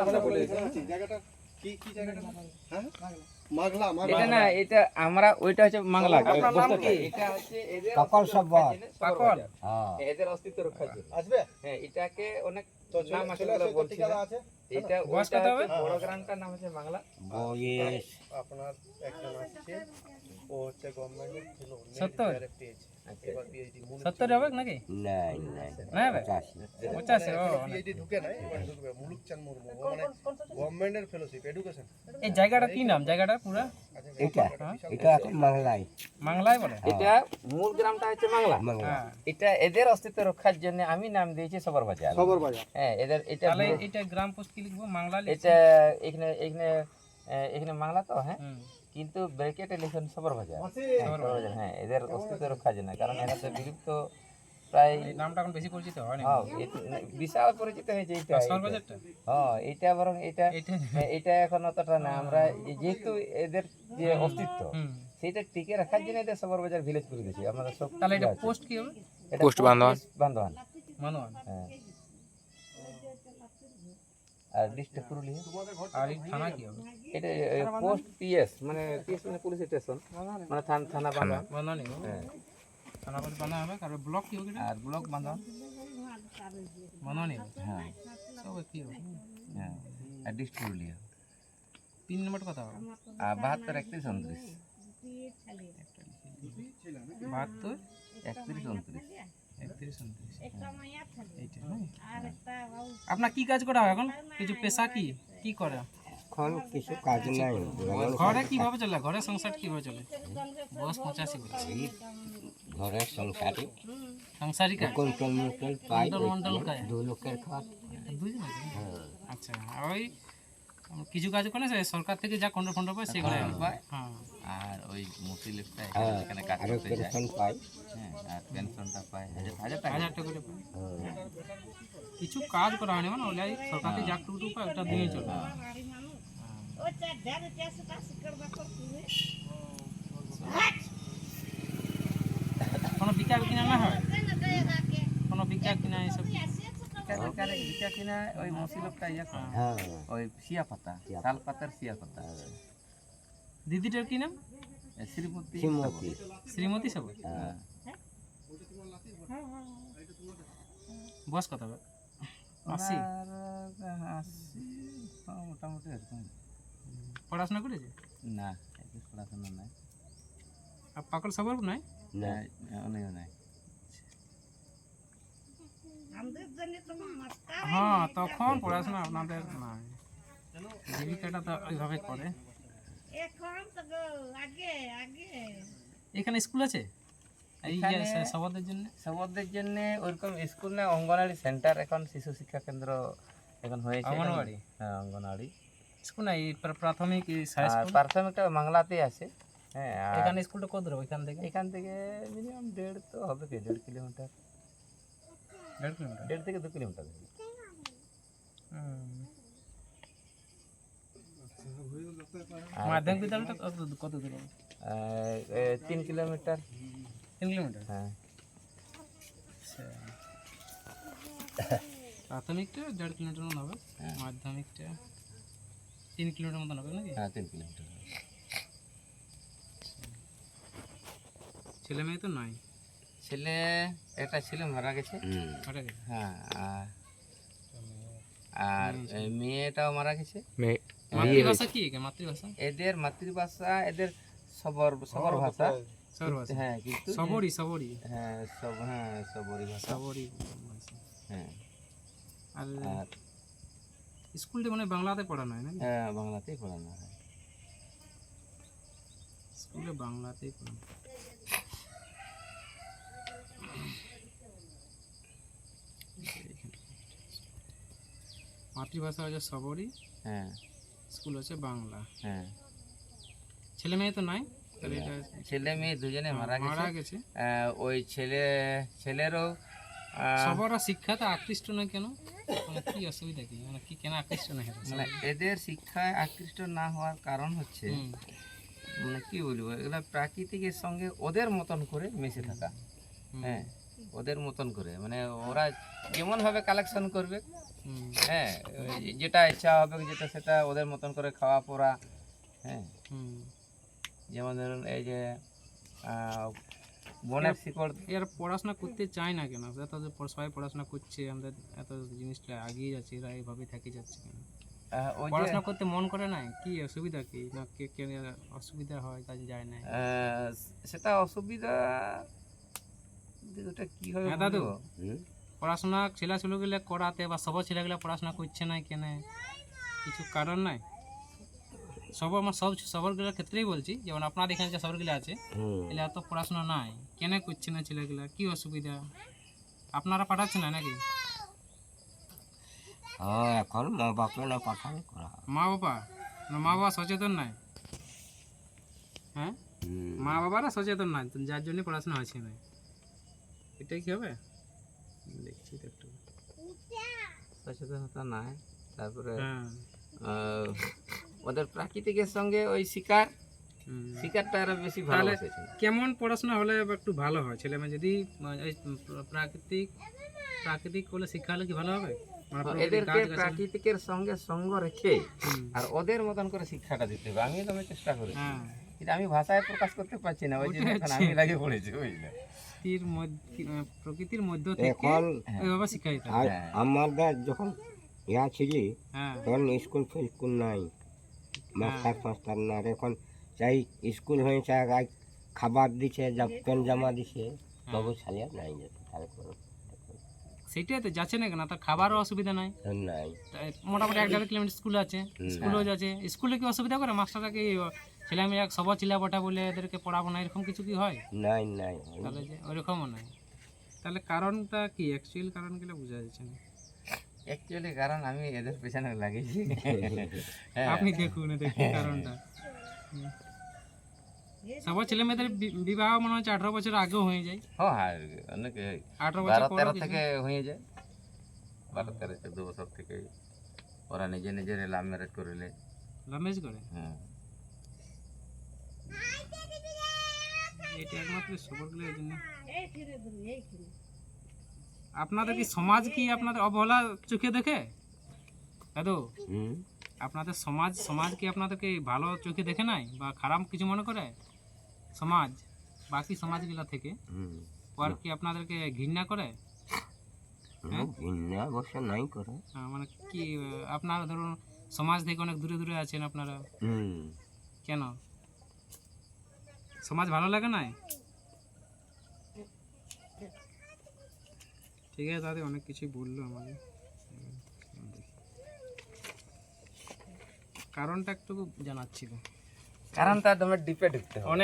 জায়গাটা কি কি জায়গাটা? হ্যাঁ মাগলা এটা না, এটা আমরা ওইটা হচ্ছে মাংলা। আপনার নাম কি? এটা হচ্ছে এদের কাকল সব্বর। কাকল। হ্যাঁ এদের অস্তিত্ব রক্ষার জন্য। আসবে হ্যাঁ, এটাকে অনেক তো নাম আছে চলে বলে আসে, বলছি ঠিকানা না। আছে। এটা বয়স ওইটা কত হবে? হচ্ছে বড় গ্রামটার নাম হচ্ছে বাংলা। বয়েস আপনার একজন আসছে, ও হচ্ছে গভর্নমেন্টের ছিল, সত্তর? পেয়েছে আচ্ছা, এবার পিএইচডি 70 হবে নাকি? নাই নাই না হবে? 85 85 ও অনেক। পিএইচডি ঢুকে নাই, এবার ঢুকবে। মুলুকচাঁদ মুর্মু, ও মানে গভর্নমেন্টের ফেলোশিপ এডুকেশন। এই জায়গাটা কি নাম জায়গাটা পুরা? এটা এটা এখন বাংলায় বাংলায় বলে? এটা মূল গ্রামটা হচ্ছে বাংলা। বাংলা হ্যাঁ। এটা এদের অস্তিত্ব রক্ষার জন্য আমি নাম দিয়েছি সবর বাজার। খবর বাজার। হ্যাঁ, এদের এটা তাহলে এটা গ্রাম পোস্ট কি লিখবো? বাংলা লিখবো? এটা এখানে এখানে এখানে বাংলা তো, হ্যাঁ, হুম। কিন্তু ব্র্যাকেটে লিখুন সবর বাজার। আছে সবর বাজার, হ্যাঁ, এদের অস্তিত্ব রক্ষার জন্য, কারণ এরা তো বিলুপ্ত প্রায়। এই নামটা এখন বেশি পরিচিত হয় না? হ্যাঁ, বিশাল পরিচিত হয়েছে এটা। শহর বাজারটা? হ্যাঁ, এটা বরং এটা এটা এটা এখন অতটা না। আমরা যেহেতু এদের যে অস্তিত্ব হুম। সেটা টিকে রাখার জন্য এদের সবর বাজার ভিলেজ করে দিয়েছি আমরা সব। তাহলে এটা পোস্ট কি হবে? পোস্ট বান্ধবান। বান্ধবান, মানোয়ান। হ্যাঁ। আর ডিস্ট্রিক্ট পুরুলিয়া। আর এই থানা কি হবে? এটা পোস্ট পিএস, মানে পিএস মানে পুলিশ স্টেশন, মানে থানা বান্ধবান। বানানি হ্যাঁ, থানা বলে বানা হবে। আর ব্লক কি হবে? আর ব্লক বান্ধবান। বানানি হ্যাঁ, সব কি হবে? হ্যাঁ, আর ডিস্ট্রিক্ট পুরুলিয়া। 3 নম্বর কথা হবে? আর 72 31 29। 72 31 29। 31 29 এইটা না? আপনার কি কাজ করা হয় এখন? কিছু পেশা কি কি করে? এখন কিছু কাজ নাই ঘরে কিভাবে চলে? ঘরে সংসার কিভাবে চলে? বয়স 85 বলছে। এই ঘরের সংসারে সংসারই কাজ? কন্ট্রোল মন্ট্রোল পাই মন্ডল কাজ? 2 লোকের খাত দুইজন আছে? আচ্ছা, আর ওই কিছু কাজ করে সে সরকার থেকে যা কন্ট্রোল ফন্ড পায় সেগুলো পায়। হ্যাঁ। আর ওই মুসিলিফটা হ্যাঁ এখানে কাজ আর করতে যায়। পেনশন পাই হ্যাঁ, আর পেনশনটা পায় 1000 টাকা। 1000 টাকা করে পায়। কিছু কাজ করা হয় না, মানে ওলাই সরকার থেকে যা টুকু পায় ওটা দিয়ে চলে। কোনো বিকা কিনা না হয়? কোনো বিকা কিনা এসব? বিকা কিনা ওই মুসিলিফটা ইয়ে করে, হ্যাঁ ওই শিয়া পাতা, শাল পাতার শিয়া পাতা। দিদিটার কি নাম? শ্রীমতী। শ্রীমতী শ্রীমতী সব? হ্যাঁ বয়স কত হবে? 80? মোটামুটি এরকম। পড়াশোনা করেছে? না, এদের পড়াশোনা নাই। আর পাকল সবার নাই? না অনেক নাই। হ্যাঁ, তখন পড়াশোনা আপনাদের নাই, জীবিকাটা তো ওইভাবে করে। এখানে স্কুল আছে এই যে এখানে- সবাদের জন্য? সবদের জন্য ওরকম স্কুল না, অঙ্গনওয়াড়ি সেন্টার, এখন শিশু শিক্ষা কেন্দ্র এখন হয়েছে। অঙ্গনওয়াড়ি? হ্যাঁ, অঙ্গনওয়াড়ি। স্কুল নাই, এই প্রাথমিক হাই আর স্কুল? প্রাথমিকটা বাংলাতে আছে। হ্যাঁ, আর এখানে স্কুলটা কত দূর এখান থেকে? এখান থেকে মিনিমাম 1.5 তো হবে, কি 1.5 কিলোমিটার, 1.5 কিলোমিটার? 1.5 থেকে 2 কিলোমিটার। মাধ্যমিক বিদ্যালয়টা কত দূর হবে? 3 কিলোমিটার। 3 কিলোমিটার? হ্যাঁ, প্রাথমিকটা 1.5 কিলোমিটার মতো হবে, মাধ্যমিকটা 3 কিলোমিটার মতো হবে নাকি? হ্যাঁ, 3 কিলোমিটার। ছেলে মেয়ে তো নাই? ছেলে একটা ছেলে মারা গেছে। মারা গেছে? হ্যাঁ, আর মেয়েটাও মারা গেছে। মাতৃভাষা কি? মাতৃভাষা এদের মাতৃভাষা, এদের সবর সবর ভাষা। সবর ভাষা? হ্যাঁ, কিন্তু সবরই সবরই হ্যাঁ সবরই ভাষা। সবরই ভাষা। হ্যাঁ, আর আর স্কুলটা মানে বাংলাতে পড়ানো হয় নাকি? হ্যাঁ, বাংলাতেই পড়ানো হয়। স্কুলে বাংলাতেই পড়ানো। মাতৃভাষা হচ্ছে সবরই, হ্যাঁ, স্কুল হচ্ছে বাংলা। হ্যাঁ। ছেলে মেয়ে তো নাই? তাহলে এটা ছেলে মেয়ে দুজনে মারা মারা গেছে। গেছে। ওই ছেলেরও সবার শিক্ষাতে আকৃষ্ট নয় কেন? মানে কি অসুবিধা কি, মানে কি কেন আকৃষ্ট নয়? মানে এদের শিক্ষায় আকৃষ্ট না হওয়ার কারণ হচ্ছে, মানে কি বলবো, এগুলা প্রাকৃতিকের সঙ্গে ওদের মতন করে মিশে থাকা। হ্যাঁ, ওদের মতন করে, মানে ওরা যেমন ভাবে কালেকশন করবে হ্যাঁ যেটা ইচ্ছা হবে যেটা সেটা ওদের মতন করে খাওয়া পড়া, হ্যাঁ যেমন ধরুন এই যে বনের শিকড়। এর পড়াশোনা করতে চায় না কেন? এত যে সবাই পড়াশোনা করছে, আমাদের এত জিনিসটা এগিয়ে যাচ্ছে, এরা এইভাবে থেকে যাচ্ছে কেন? ওই যে পড়াশোনা করতে মন করে না, কি অসুবিধা কি না কেন অসুবিধা হয় তাই যায় না? সেটা অসুবিধা ওটা কি হবে হ্যাঁ দাদু, বলবো? পড়াশোনা ছেলেগুলো করাতে বা সব ছেলেগুলো পড়াশোনা করছে না কেন? কিছু কারণ নাই? সবরগুলোর ক্ষেত্রেই বলছি, যেমন আপনার এখানে যে সবরগুলো আছে এগুলো এত পড়াশোনা নাই কেন করছে না ছেলেগুলা? কি অসুবিধা? আপনারা পাঠাচ্ছেন না নাকি? হ্যাঁ এখন মা বাপে না পাঠালে করা হয়। মা বাবা সচেতন নাই। হ্যাঁ, মা বাবারা সচেতন নাই, যার জন্য পড়াশোনা হচ্ছে না। এটাই কি হবে? দেখছি তো একটু। সচেতনতা নাই, তারপরে হ্যাঁ, ওদের প্রাকৃতিকের সঙ্গে ওই শিকারটা আরো বেশি তাহলে ভালোবাসেছে। কেমন পড়াশোনা হলে একটু ভালো হয় ছেলে মেয়ে? যদি এই প্রাকৃতিক বলে শিক্ষা হলে কি ভালো হবে? মানে প্রকৃতির এদেরকে গাছ গাছালি- প্রাকৃতিকের সঙ্গে সঙ্গ রেখে হুম, আর ওদের মতন করে শিক্ষাটা দিতে হবে। আমি তো চেষ্টা করি, হ্যাঁ, কিন্তু আমি ভাষায় প্রকাশ করতে পারছি না, ওই জন্য ওটাই এখন হচ্ছে। আমি লাগে পড়েছি বুঝলে। প্রকৃতির মধ্য থেকে এখন ওইভাবে শিক্ষা দিতে হবে। আর আমাদের যখন ইয়া ছিলি হ্যাঁ, তখন স্কুল নাই, মাস্টার ফাস্টার না। আর এখন চাই স্কুল হয়েছে, আজ খাবার দিছে, প্যান্ট জামা দিছে, তবু ছাড়িয়া নাই যেতে। তারপর সেটাই তো যাচ্ছে না কেন? তার খাবারও অসুবিধা নাই, নাই। তাই মোটামুটি 1.5 কিলোমিটার স্কুল আছে, স্কুলেও যাচ্ছে। স্কুলে কি অসুবিধা করে? মাস্টাররা কি ছেলে মেয়ে সব চিল্লাপাটা বলে এদেরকে পড়াবো না এরকম কিছু কি হয়? নাই নাই তাহলে যে ওইরকমও নাই। তাহলে কারণটা কি? অ্যাকচুয়াল কারণগুলো বোঝা যাচ্ছে না। অ্যাকচুয়ালি কারণ আমি এদের পেছনে লাগিয়েছি। আপনি দেখুন এদের কি কারণটা। সবার ছেলে মেয়েদের বিবাহ মনে হচ্ছে 18 বছর আগেও হয়ে যায়। হ্যাঁ অনেকে 18 বছর 12-13 থেকে হয়ে যায়, 12-13-14 বছর থেকে ওরা নিজের লাভ ম্যারেজ করলে। লাভ ম্যারেজ করে। হ্যাঁ, এটা একমাত্র সবরগুলোর জন্য। আপনাদের কি সমাজ কি আপনাদের অবহেলা চোখে দেখে দাদু? আপনাদের সমাজ কি আপনাদেরকে ভালো চোখে দেখে নাই বা খারাপ কিছু মনে করে? সমাজ বাকি সমাজগুলো থেকে আর কি আপনাদেরকে ঘৃণা করে? ঘৃণা অবশ্য নাই করে। মানে কি আপনারা ধরুন সমাজ থেকে অনেক দূরে দূরে আছেন আপনারা, কেন সমাজ ভালো লাগে না? ঠিক আছে দাদু, অনেক কিছুই বললো আমাকে। কারণটা একটু জানাচ্ছিল। কারণটা তোমার ডিপে ঢুকতে হবে। অনেক